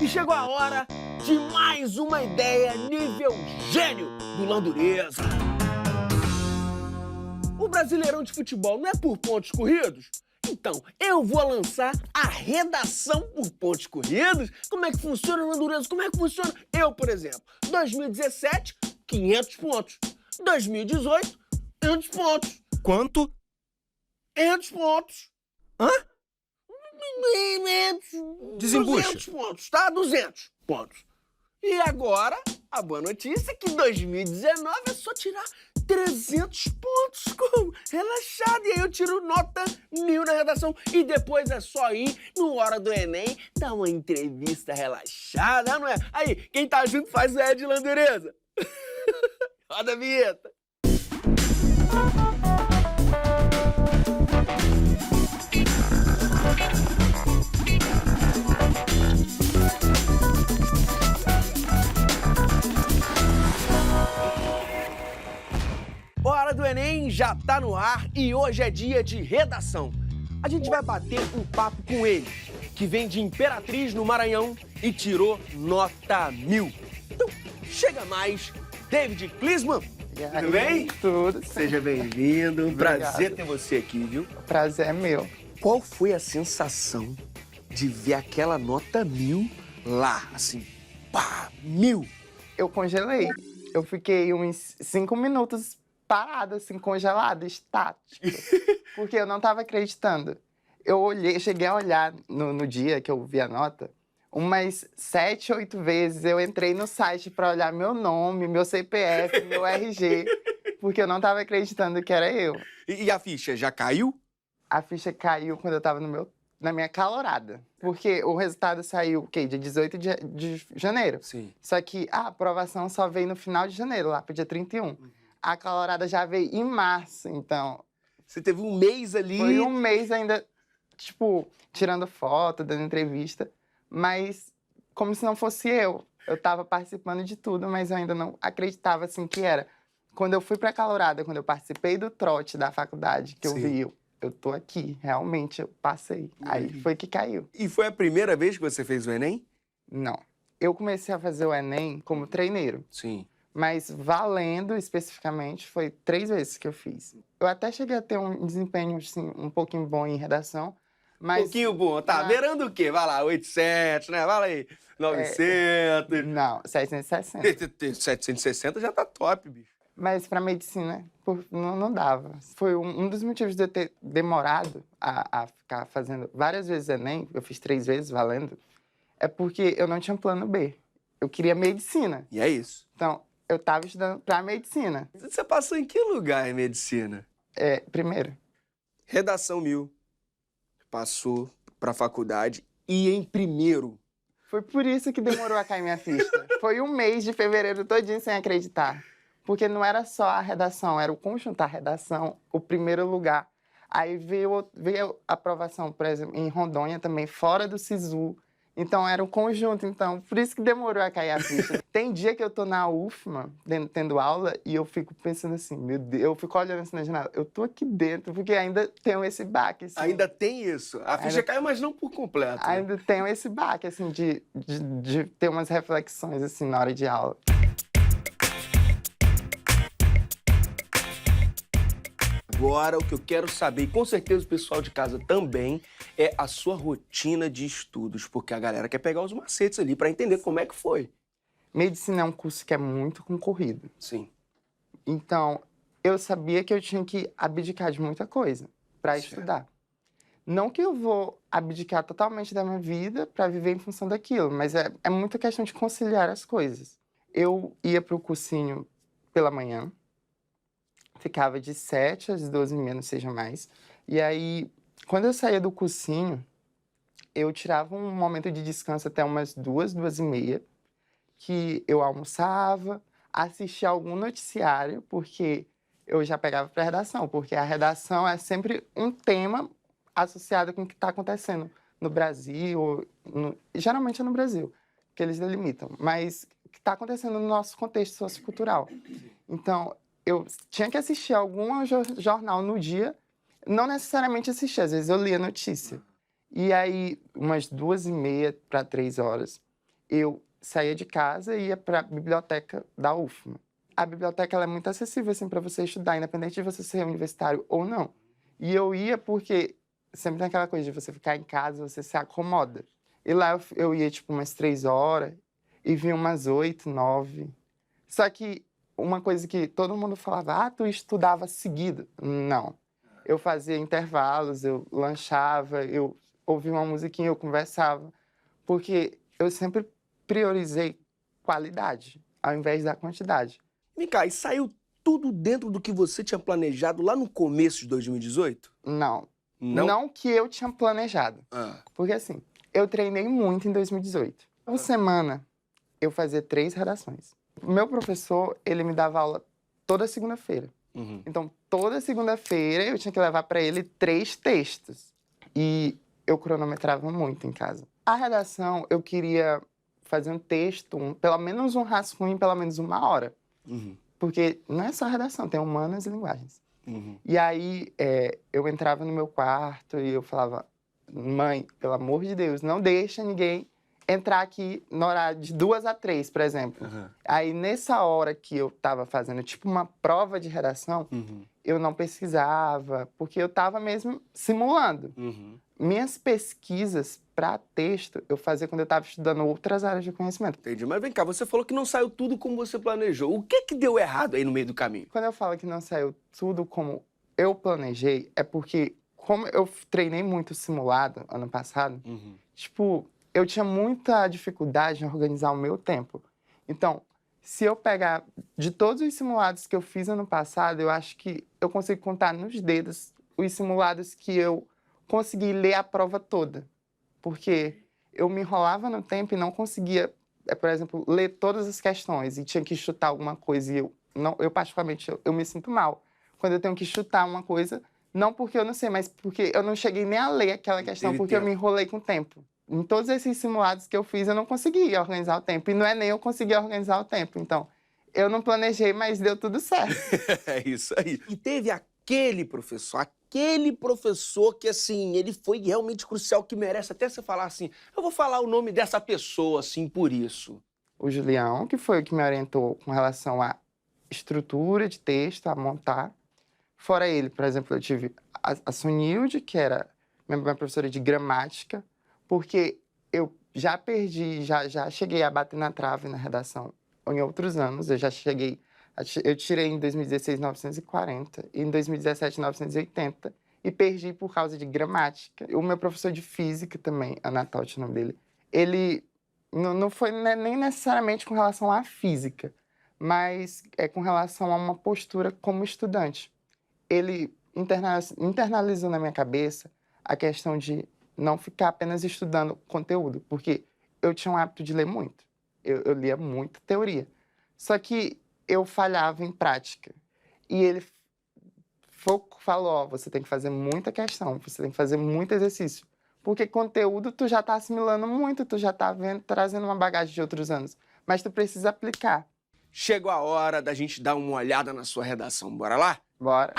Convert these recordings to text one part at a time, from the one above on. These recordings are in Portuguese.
E chegou a hora de mais uma ideia nível gênio do Landureza. O Brasileirão de Futebol não é por pontos corridos? Então, eu vou lançar a redação por pontos corridos. Como é que funciona, Landureza? Como é que funciona? Eu, por exemplo, 2017, 500 pontos. 2018, 500 pontos. Quanto? 500 pontos. Hã? 200 Desembucha. pontos, tá? 200 pontos. E agora, a boa notícia é que em 2019 é só tirar 300 pontos, relaxado. E aí eu tiro nota 1000 na redação. E depois é só ir no Hora do Enem, dar uma entrevista relaxada, não é? Aí, quem tá junto faz o Ed Landureza. Roda a vinheta. Hora do Enem já tá no ar e hoje é dia de redação. A gente vai bater um papo com ele, que vem de Imperatriz, no Maranhão, e tirou nota 1000. Então, chega mais, David Klisman. Tudo bem? Tudo. Seja bem-vindo, um prazer ter você aqui, viu? O prazer é meu. Qual foi a sensação de ver aquela nota 1000 lá, assim, pá, 1000? Eu congelei. Eu fiquei uns 5 minutos parada, assim, congelada, estática. Porque eu não estava acreditando. Eu olhei, cheguei a olhar no dia que eu vi a nota, umas 7, 8 vezes eu entrei no site para olhar meu nome, meu CPF, meu RG, porque eu não estava acreditando que era eu. E a ficha já caiu? A ficha caiu quando eu estava na minha calorada. Porque o resultado saiu, o quê? Dia 18 de janeiro. Sim. Só que a aprovação só veio no final de janeiro, lá pro dia 31. A calorada já veio em março, então... Você teve um mês ali... Foi um mês ainda, tipo, tirando foto, dando entrevista. Mas como se não fosse eu. Eu tava participando de tudo, mas eu ainda não acreditava, assim, que era. Quando eu fui pra calorada, quando eu participei do trote da faculdade, que eu vi, eu tô aqui, realmente, eu passei. Aí foi que caiu. E foi a primeira vez que você fez o Enem? Não. Eu comecei a fazer o Enem como treineiro. Sim. Mas valendo especificamente, foi 3 vezes que eu fiz. Eu até cheguei a ter um desempenho, assim, um pouquinho bom em redação, mas... Um pouquinho bom, tá? Beirando o quê? Vai lá, 800, né? Vai lá aí, 900... Não, 760. 760 já tá top, bicho. Mas pra medicina, não dava. Foi um dos motivos de eu ter demorado a ficar fazendo várias vezes Enem, eu fiz 3 vezes valendo, é porque eu não tinha plano B. Eu queria medicina. E é isso. Então, eu tava estudando pra medicina. Você passou em que lugar em medicina? Primeiro. Redação 1000. Passou pra faculdade e em primeiro. Foi por isso que demorou a cair minha ficha. Foi um mês de fevereiro todinho sem acreditar. Porque não era só a redação, era o conjunto, a redação, o primeiro lugar. Aí veio a aprovação, por exemplo, em Rondônia também, fora do SISU. Então, era um conjunto, então, por isso que demorou a cair a ficha. Tem dia que eu tô na UFMA, tendo aula, e eu fico pensando assim, meu Deus, eu fico olhando assim na janela, eu tô aqui dentro, porque ainda tenho esse baque, assim. Ainda tem isso? A ficha caiu, mas não por completo. Né? Ainda tenho esse baque, assim, de ter umas reflexões, assim, na hora de aula. Agora, o que eu quero saber, e com certeza o pessoal de casa também, é a sua rotina de estudos, porque a galera quer pegar os macetes ali para entender como é que foi. Medicina é um curso que é muito concorrido. Sim. Então, eu sabia que eu tinha que abdicar de muita coisa para estudar. Não que eu vou abdicar totalmente da minha vida para viver em função daquilo, mas é muita questão de conciliar as coisas. Eu ia para o cursinho pela manhã, ficava de 7 às 12h30, não seja mais. E aí, quando eu saía do cursinho, eu tirava um momento de descanso até umas 2, 2h30, que eu almoçava, assistia algum noticiário, porque eu já pegava para a redação, porque a redação é sempre um tema associado com o que está acontecendo no Brasil, geralmente é no Brasil, que eles delimitam, mas o que está acontecendo no nosso contexto sociocultural. Então, eu tinha que assistir algum jornal no dia, não necessariamente assistir, às vezes eu lia notícia. E aí, umas 2h30 para 3 horas, eu saía de casa e ia para a biblioteca da UFMA. A biblioteca ela é muito acessível assim, para você estudar, independente de você ser universitário ou não. E eu ia porque sempre tem aquela coisa de você ficar em casa, você se acomoda. E lá eu ia, tipo, umas 3 horas e vinha umas 8, 9. Só que uma coisa que todo mundo falava, tu estudava seguido. Não. Eu fazia intervalos, eu lanchava, eu ouvia uma musiquinha, eu conversava. Porque eu sempre priorizei qualidade, ao invés da quantidade. Vem cá, e saiu tudo dentro do que você tinha planejado lá no começo de 2018? Não. Não? Não que eu tinha planejado. Porque assim, eu treinei muito em 2018. Por semana, eu fazia 3 redações. O meu professor, ele me dava aula toda segunda-feira. Então, toda segunda-feira, eu tinha que levar para ele 3 textos. E eu cronometrava muito em casa. A redação, eu queria fazer um texto, pelo menos um rascunho, em pelo menos 1 hora. Porque não é só redação, tem humanas e linguagens. E aí, eu entrava no meu quarto e eu falava, mãe, pelo amor de Deus, não deixa ninguém entrar aqui no horário de 2 a 3, por exemplo. Aí, nessa hora que eu estava fazendo, tipo, uma prova de redação, eu não pesquisava, porque eu estava mesmo simulando. Minhas pesquisas para texto, eu fazia quando eu estava estudando outras áreas de conhecimento. Entendi. Mas vem cá, você falou que não saiu tudo como você planejou. O que deu errado aí no meio do caminho? Quando eu falo que não saiu tudo como eu planejei, é porque, como eu treinei muito simulado ano passado, tipo, eu tinha muita dificuldade em organizar o meu tempo. Então, se eu pegar de todos os simulados que eu fiz ano passado, eu acho que eu consigo contar nos dedos os simulados que eu consegui ler a prova toda. Porque eu me enrolava no tempo e não conseguia, por exemplo, ler todas as questões e tinha que chutar alguma coisa. E eu particularmente, eu me sinto mal quando eu tenho que chutar uma coisa, não porque eu não sei, mas porque eu não cheguei nem a ler aquela questão, porque eu me enrolei com o tempo. Em todos esses simulados que eu fiz, eu não consegui organizar o tempo. E não é nem eu conseguir organizar o tempo. Então, eu não planejei, mas deu tudo certo. É isso aí. E teve aquele professor que, assim, ele foi realmente crucial, que merece até você falar assim, eu vou falar o nome dessa pessoa, assim, por isso. O Julião, que foi o que me orientou com relação à estrutura de texto, a montar. Fora ele, por exemplo, eu tive a Sunilde, que era minha professora de gramática, porque eu já perdi, já cheguei a bater na trave na redação em outros anos. Eu tirei em 2016 940, e em 2017 980, e perdi por causa de gramática. O meu professor de física também, Anatote, o nome dele, ele não foi nem necessariamente com relação à física, mas com relação a uma postura como estudante. Ele internalizou na minha cabeça a questão de não ficar apenas estudando conteúdo, porque eu tinha um hábito de ler muito. Eu lia muita teoria. Só que eu falhava em prática. E ele falou, você tem que fazer muita questão, você tem que fazer muito exercício. Porque conteúdo tu já tá assimilando muito, tu já tá trazendo uma bagagem de outros anos. Mas tu precisa aplicar. Chegou a hora da gente dar uma olhada na sua redação. Bora lá? Bora.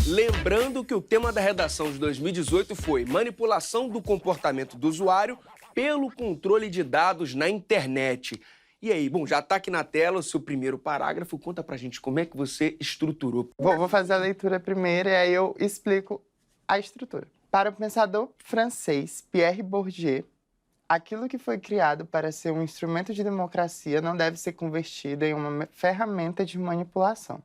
Lembrando que o tema da redação de 2018 foi manipulação do comportamento do usuário pelo controle de dados na internet. E aí, bom, já tá aqui na tela o seu primeiro parágrafo. Conta pra gente como é que você estruturou. Vou fazer a leitura primeiro e aí eu explico a estrutura. Para o pensador francês Pierre Bourdieu, aquilo que foi criado para ser um instrumento de democracia não deve ser convertido em uma ferramenta de manipulação.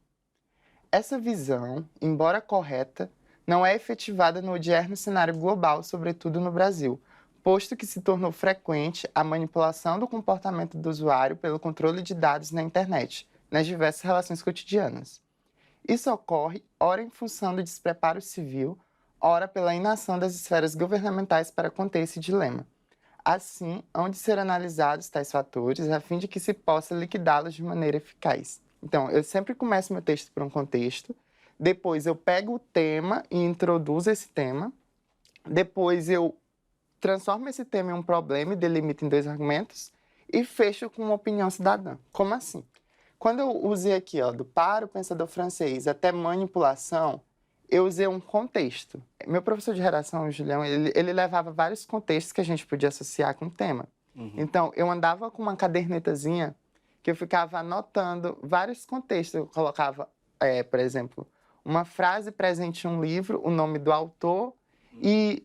Essa visão, embora correta, não é efetivada no odierno cenário global, sobretudo no Brasil, posto que se tornou frequente a manipulação do comportamento do usuário pelo controle de dados na internet, nas diversas relações cotidianas. Isso ocorre, ora em função do despreparo civil, ora pela inação das esferas governamentais para conter esse dilema. Assim, hão de ser analisados tais fatores a fim de que se possa liquidá-los de maneira eficaz. Então, eu sempre começo meu texto por um contexto, depois eu pego o tema e introduzo esse tema, depois eu transformo esse tema em um problema e delimito em 2 argumentos, e fecho com uma opinião cidadã. Como assim? Quando eu usei aqui, do para o pensador francês até manipulação, eu usei um contexto. Meu professor de redação, o Julião, ele levava vários contextos que a gente podia associar com o tema. Então, eu andava com uma cadernetazinha que eu ficava anotando vários contextos. Eu colocava, por exemplo, uma frase presente em um livro, o nome do autor e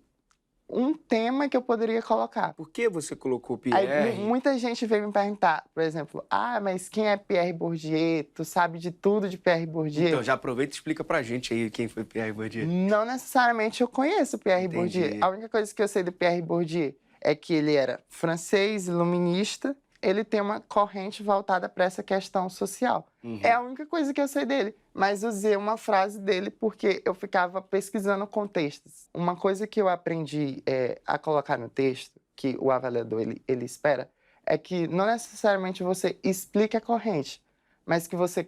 um tema que eu poderia colocar. Por que você colocou Aí, Pierre? muita gente veio me perguntar, por exemplo, mas quem é Pierre Bourdieu? Tu sabe de tudo de Pierre Bourdieu? Então, já aproveita e explica pra gente aí quem foi Pierre Bourdieu. Não necessariamente eu conheço Pierre Entendi. Bourdieu. A única coisa que eu sei do Pierre Bourdieu é que ele era francês, iluminista, ele tem uma corrente voltada para essa questão social. É a única coisa que eu sei dele. Mas usei uma frase dele porque eu ficava pesquisando contextos. Uma coisa que eu aprendi a colocar no texto, que o avaliador ele espera, é que não necessariamente você explique a corrente, mas que você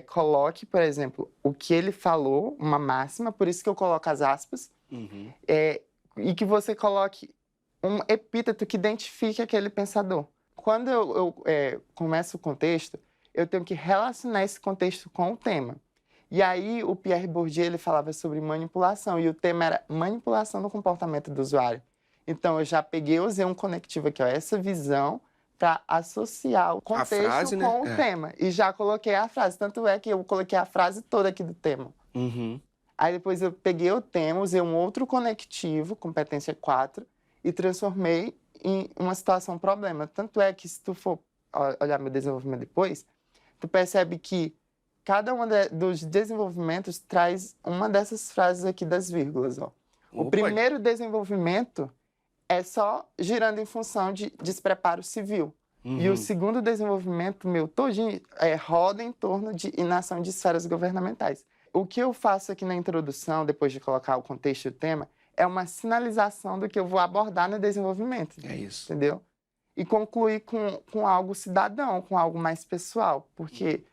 coloque, por exemplo, o que ele falou, uma máxima, por isso que eu coloco as aspas, e que você coloque um epíteto que identifique aquele pensador. Quando eu começo o contexto, eu tenho que relacionar esse contexto com o tema. E aí, o Pierre Bourdieu ele falava sobre manipulação, e o tema era manipulação do comportamento do usuário. Então, eu já peguei, usei um conectivo aqui, essa visão, para associar o contexto frase, né? com o tema. E já coloquei a frase, tanto é que eu coloquei a frase toda aqui do tema. Aí, depois, eu peguei o tema, usei um outro conectivo, competência 4, e transformei em uma situação problema. Tanto é que, se tu for olhar meu desenvolvimento depois, tu percebe que cada um dos desenvolvimentos traz uma dessas frases aqui das vírgulas. Ó. O primeiro desenvolvimento é só girando em função de despreparo civil. E o segundo desenvolvimento meu todinho roda em torno de inação de esferas governamentais. O que eu faço aqui na introdução, depois de colocar o contexto e o tema, é uma sinalização do que eu vou abordar no desenvolvimento. É isso. Entendeu? E concluir com algo cidadão, com algo mais pessoal. Porque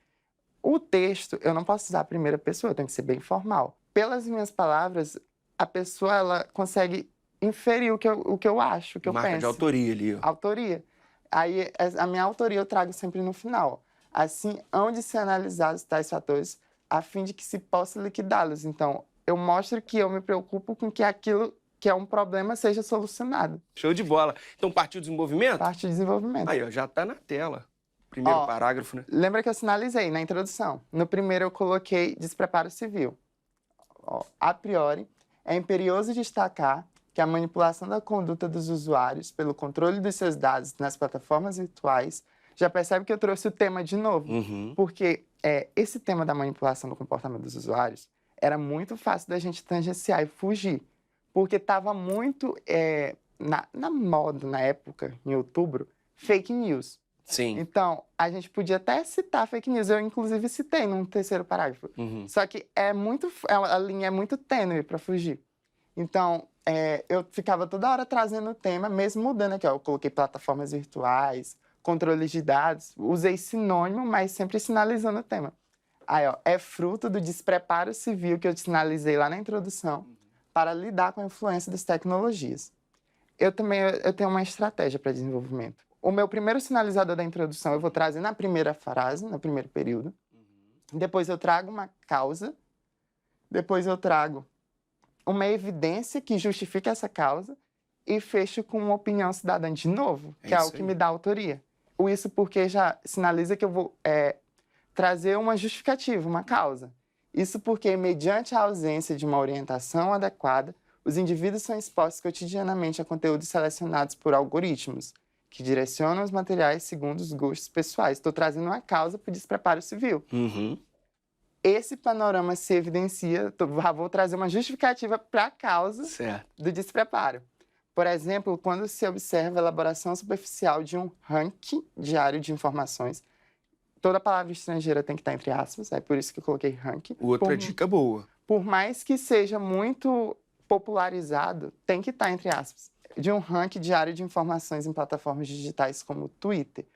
o texto, eu não posso usar a primeira pessoa, eu tenho que ser bem formal. Pelas minhas palavras, a pessoa ela consegue inferir o que eu acho, o que eu penso. Marca de autoria ali. Ó. Autoria. Aí, a minha autoria eu trago sempre no final. Assim, hão de ser analisados tais fatores a fim de que se possa liquidá-los. Então, eu mostro que eu me preocupo com que aquilo que é um problema seja solucionado. Show de bola. Então, partiu o desenvolvimento? Parte de desenvolvimento. Aí, ó, já tá na tela. Primeiro parágrafo, né? Lembra que eu sinalizei na introdução. No primeiro eu coloquei despreparo civil. A priori, é imperioso destacar que a manipulação da conduta dos usuários pelo controle dos seus dados nas plataformas virtuais, já percebe que eu trouxe o tema de novo. Porque esse tema da manipulação do comportamento dos usuários era muito fácil da gente tangenciar e fugir. Porque estava muito na moda, na época, em outubro, fake news. Sim. Então, a gente podia até citar fake news. Eu, inclusive, citei num terceiro parágrafo. Só que a linha é muito tênue para fugir. Então, eu ficava toda hora trazendo o tema, mesmo mudando aqui. Ó, eu coloquei plataformas virtuais, controles de dados. Usei sinônimo, mas sempre sinalizando o tema. Aí, ó, é fruto do despreparo civil que eu sinalizei lá na introdução para lidar com a influência das tecnologias. Eu tenho uma estratégia para desenvolvimento. O meu primeiro sinalizador da introdução eu vou trazer na primeira frase, no primeiro período. Depois eu trago uma causa. Depois eu trago uma evidência que justifique essa causa. E fecho com uma opinião cidadã de novo, que é o que me dá autoria. Isso porque já sinaliza que eu vou trazer uma justificativa, uma causa. Isso porque, mediante a ausência de uma orientação adequada, os indivíduos são expostos cotidianamente a conteúdos selecionados por algoritmos, que direcionam os materiais segundo os gostos pessoais. Estou trazendo uma causa para o despreparo civil. Esse panorama se evidencia, vou trazer uma justificativa para a causa do despreparo. Por exemplo, quando se observa a elaboração superficial de um ranking diário de informações, toda palavra estrangeira tem que estar entre aspas, é por isso que eu coloquei ranking. Outra dica boa. Por mais que seja muito popularizado, tem que estar entre aspas. De um ranking diário de informações em plataformas digitais como o Twitter.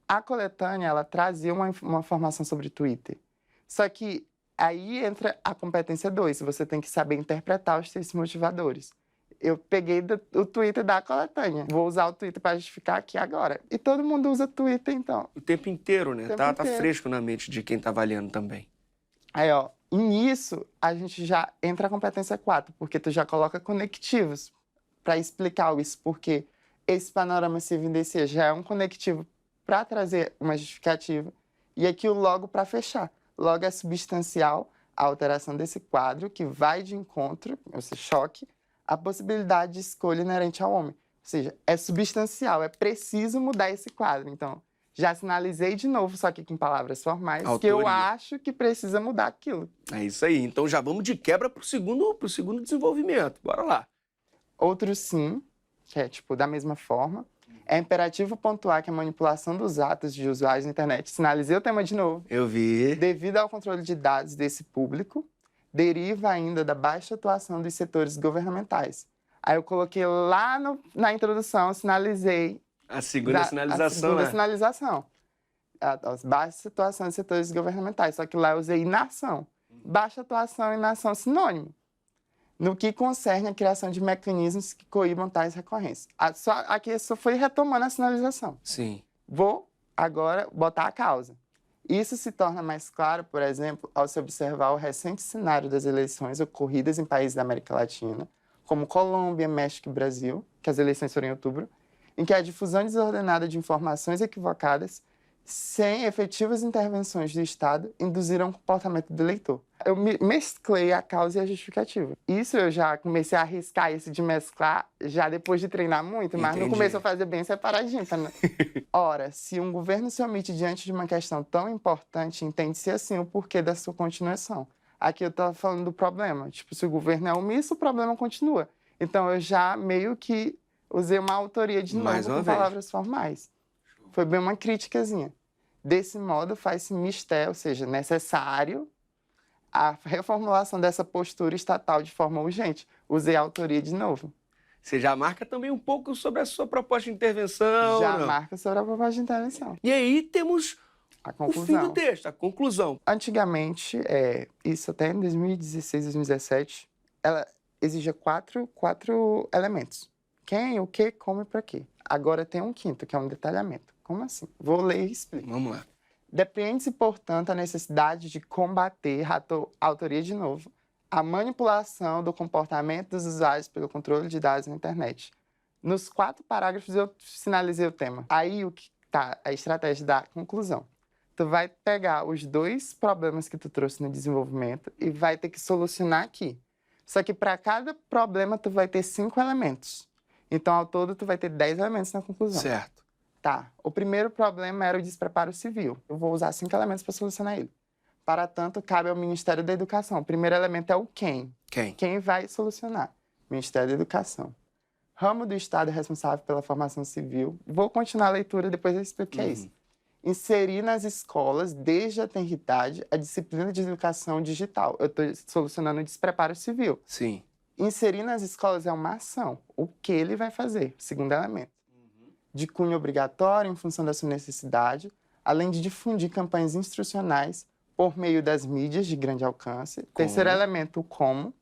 A coletânea, ela trazia uma informação sobre o Twitter. Só que aí entra a competência 2, você tem que saber interpretar os textos motivadores. Eu peguei o Twitter da coletânea. Vou usar o Twitter para justificar aqui agora. E todo mundo usa Twitter, então. O tempo inteiro, né? Tá fresco na mente de quem tá avaliando também. Aí, ó, E nisso, a gente já entra a competência 4, porque tu já coloca conectivos para explicar isso, porque esse panorama se evidencia já é um conectivo para trazer uma justificativa, e aqui o logo para fechar. Logo é substancial a alteração desse quadro, que vai de encontro, esse choque, à possibilidade de escolha inerente ao homem. Ou seja, é substancial, é preciso mudar esse quadro. Então, já sinalizei de novo, só que com palavras formais, que eu Autoria. acho que precisa mudar aquilo. É isso aí. Então já vamos de quebra pro segundo desenvolvimento. Bora lá. Outro sim, que é tipo da mesma forma, é imperativo pontuar que a manipulação dos atos de usuários na internet, sinalizei o tema de novo, Eu vi. devido ao controle de dados desse público, deriva ainda da baixa atuação dos setores governamentais. Aí eu coloquei lá na introdução, sinalizei A segunda sinalização, a segunda né? sinalização. As baixas atuações dos setores governamentais, só que lá eu usei inação. Baixa atuação e inação sinônimo. No que concerne a criação de mecanismos que coíbam tais recorrências. Aqui só foi retomando a sinalização. Sim. Vou agora botar a causa. Isso se torna mais claro, por exemplo, ao se observar o recente cenário das eleições ocorridas em países da América Latina, como Colômbia, México e Brasil, que as eleições foram em outubro, em que a difusão desordenada de informações equivocadas, sem efetivas intervenções do Estado, induziram o comportamento do eleitor. Eu mesclei a causa e a justificativa. Isso eu já comecei a arriscar isso de mesclar já depois de treinar muito, mas no Entendi. começo eu fazia bem separadinho. Ora, se um governo se omite diante de uma questão tão importante, entende-se assim o porquê da sua continuação. Aqui eu estava falando do problema. Tipo, se o governo é omisso, o problema continua. Então eu já meio que usei uma autoria de Mais novo uma com vez. palavras formais. Foi bem uma criticazinha. Desse modo, faz-se mistério, ou seja, necessário, a reformulação dessa postura estatal de forma urgente. Usei a autoria de novo. Você já marca também um pouco sobre a sua proposta de intervenção. Já não? marca sobre a proposta de intervenção. E aí temos A o fim do conclusão. texto, a conclusão. Antigamente, isso até em 2016, 2017, ela exigia quatro elementos. Quem, o que, como e para quê. Agora tem um quinto, que é um detalhamento. Como assim? Vou ler e explico. Vamos lá. Depreende-se, portanto, a necessidade de combater, a autoria de novo, a manipulação do comportamento dos usuários pelo controle de dados na internet. Nos 4 parágrafos eu sinalizei o tema. Aí o que tá a estratégia da conclusão. Tu vai pegar os 2 problemas que tu trouxe no desenvolvimento e vai ter que solucionar aqui. Só que para cada problema tu vai ter 5 elementos. Então, ao todo, tu vai ter 10 elementos na conclusão. Certo. Tá, o primeiro problema era o despreparo civil. Eu vou usar 5 elementos para solucionar ele. Para tanto, cabe ao Ministério da Educação. O primeiro elemento é o quem. Quem? Quem vai solucionar? Ministério da Educação. Ramo do Estado responsável pela formação civil. Vou continuar a leitura, depois eu explico o que é isso. Inserir nas escolas, desde a tenridade, a disciplina de educação digital. Eu estou solucionando o despreparo civil. Sim. Inserir nas escolas é uma ação. O que ele vai fazer? Segundo elemento. De cunho obrigatório em função da sua necessidade, além de difundir campanhas instrucionais por meio das mídias de grande alcance. Terceiro elemento, o como,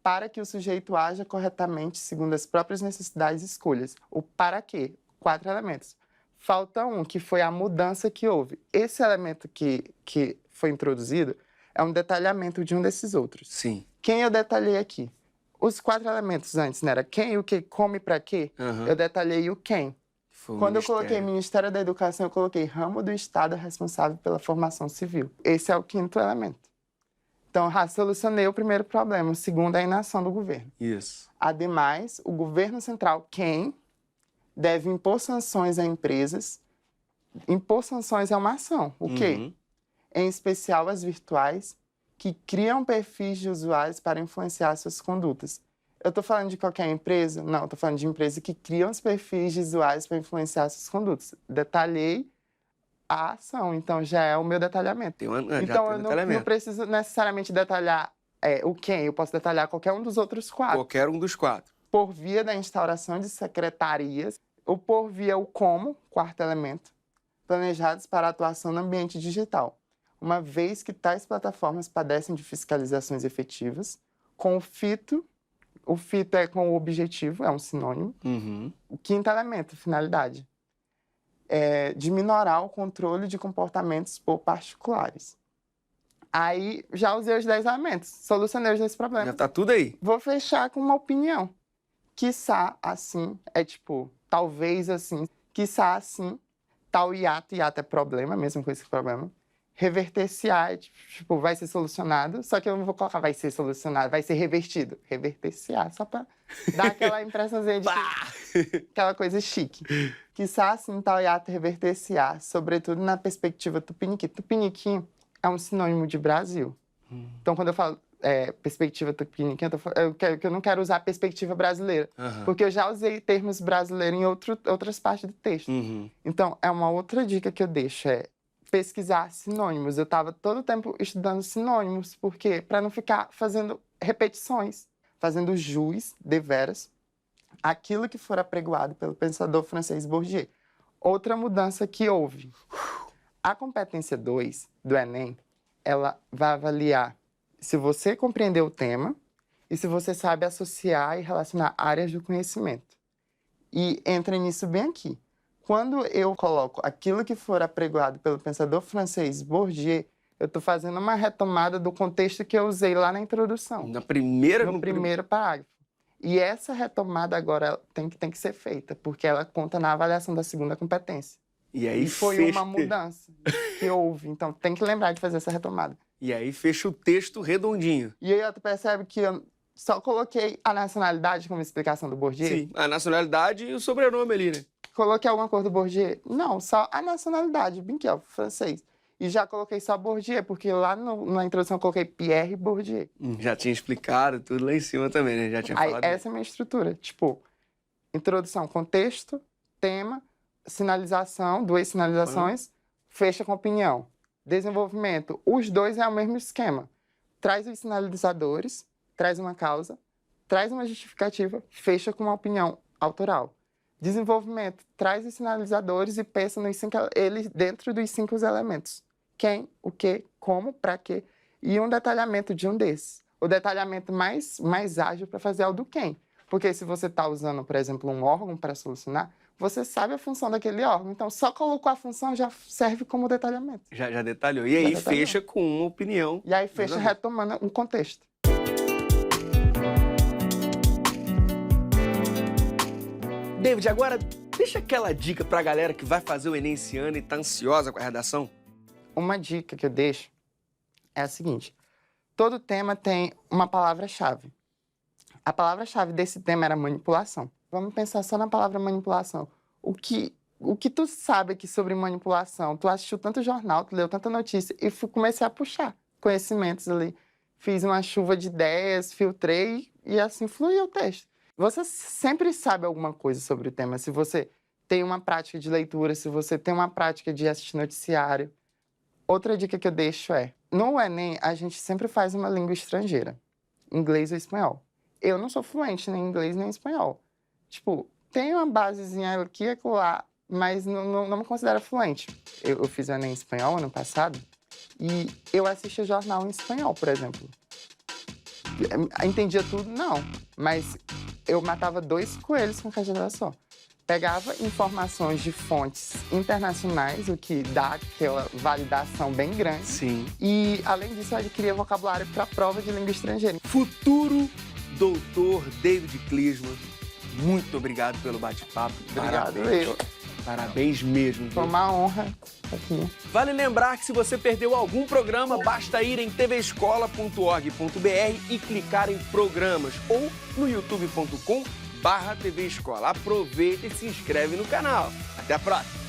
para que o sujeito haja corretamente segundo as próprias necessidades e escolhas. O para quê? 4 elementos. Falta um, que foi a mudança que houve. Esse elemento que foi introduzido é um detalhamento de um desses outros. Sim. Quem eu detalhei aqui? Os 4 elementos antes, não era quem, o que, como e para quê? Eu detalhei o quem. Quando eu coloquei Ministério da Educação, eu coloquei ramo do Estado responsável pela formação civil. Esse é o 5º elemento. Então, já solucionei o primeiro problema. O segundo é a inação do governo. Isso. Ademais, o governo central, quem deve impor sanções a empresas. Impor sanções é uma ação. O quê? Em especial as virtuais, que criam perfis de usuários para influenciar suas condutas. Eu estou falando de qualquer empresa? Não, estou falando de empresas que criam os perfis de usuários para influenciar suas condutas. Detalhei a ação, então já é o meu detalhamento. Então eu não preciso necessariamente detalhar o quem, eu posso detalhar qualquer um dos outros 4. Qualquer um dos 4. Por via da instauração de secretarias, ou por via o como, 4º elemento, planejados para atuação no ambiente digital, uma vez que tais plataformas padecem de fiscalizações efetivas, com o fito é com o objetivo, é um sinônimo. O 5º elemento, finalidade, de minorar o controle de comportamentos por particulares. Aí já usei os 10 elementos, solucionei os 10 problemas. Já tá tudo aí. Vou fechar com uma opinião. Quiçá assim, é tipo, talvez assim, quiçá assim, tal hiato é problema, mesmo com esse problema. Reverter-se-á, tipo, vai ser solucionado, só que eu não vou colocar vai ser solucionado, vai ser revertido. Reverter-se-á, só pra dar aquela impressãozinha de aquela coisa chique. Quiçá assim, tal hiato reverter-se-á, sobretudo na perspectiva tupiniquim. Tupiniquim é um sinônimo de Brasil. Então, quando eu falo perspectiva tupiniquim, eu não quero usar a perspectiva brasileira, porque eu já usei termos brasileiros em outras partes do texto. Então, é uma outra dica que eu deixo, pesquisar sinônimos. Eu estava todo o tempo estudando sinônimos, porque para não ficar fazendo repetições, fazendo jus, deveras, aquilo que for apregoado pelo pensador francês Bourdieu. Outra mudança que houve. A competência 2 do Enem, ela vai avaliar se você compreendeu o tema e se você sabe associar e relacionar áreas do conhecimento. E entra nisso bem aqui. Quando eu coloco aquilo que for apregoado pelo pensador francês Bourdieu, eu estou fazendo uma retomada do contexto que eu usei lá na introdução. No primeiro parágrafo. E essa retomada agora tem que ser feita, porque ela conta na avaliação da segunda competência. E aí foi uma mudança que houve. Então, tem que lembrar de fazer essa retomada. E aí fecha o texto redondinho. E aí tu percebe que eu só coloquei a nacionalidade como explicação do Bourdieu? Sim, a nacionalidade e o sobrenome ali, né? Coloquei alguma coisa do Bourdieu? Não, só a nacionalidade, bem que é o francês. E já coloquei só Bourdieu, porque lá na introdução eu coloquei Pierre Bourdieu. Já tinha explicado tudo lá em cima também, né? Já tinha falado. Essa é a minha estrutura. Tipo, introdução, contexto, tema, sinalização, 2 sinalizações, fecha com opinião. Desenvolvimento, os 2 é o mesmo esquema. Traz os sinalizadores, traz uma causa, traz uma justificativa, fecha com uma opinião autoral. Desenvolvimento, traz os sinalizadores e pensa eles dentro dos 5 elementos. Quem, o que, como, para quê. E um detalhamento de um desses. O detalhamento mais ágil para fazer é o do quem. Porque se você está usando, por exemplo, um órgão para solucionar, você sabe a função daquele órgão. Então, só colocou a função já serve como detalhamento. Já detalhou. E aí fecha com uma opinião. E aí fecha retomando um contexto. David, agora deixa aquela dica pra galera que vai fazer o Enem esse ano e tá ansiosa com a redação. Uma dica que eu deixo é a seguinte. Todo tema tem uma palavra-chave. A palavra-chave desse tema era manipulação. Vamos pensar só na palavra manipulação. O que tu sabe aqui sobre manipulação? Tu assistiu tanto jornal, tu leu tanta notícia e comecei a puxar conhecimentos ali. Fiz uma chuva de ideias, filtrei e assim fluiu o texto. Você sempre sabe alguma coisa sobre o tema. Se você tem uma prática de leitura, se você tem uma prática de assistir noticiário. Outra dica que eu deixo é, no Enem, a gente sempre faz uma língua estrangeira, inglês ou espanhol. Eu não sou fluente nem em inglês nem em espanhol. Tipo, tem uma basezinha aqui e lá, mas não me considero fluente. Eu fiz o Enem em espanhol ano passado e eu assistia jornal em espanhol, por exemplo. Entendia tudo? Não. Mas eu matava 2 coelhos com a cajadada só. Pegava informações de fontes internacionais, o que dá aquela validação bem grande. Sim. E, além disso, eu adquiria vocabulário para a prova de língua estrangeira. Futuro doutor David Klinsmann, muito obrigado pelo bate-papo. Obrigado, Parabéns mesmo. Foi uma honra aqui. Vale lembrar que se você perdeu algum programa, basta ir em tvescola.org.br e clicar em programas ou no youtube.com/tvescola. Aproveita e se inscreve no canal. Até a próxima!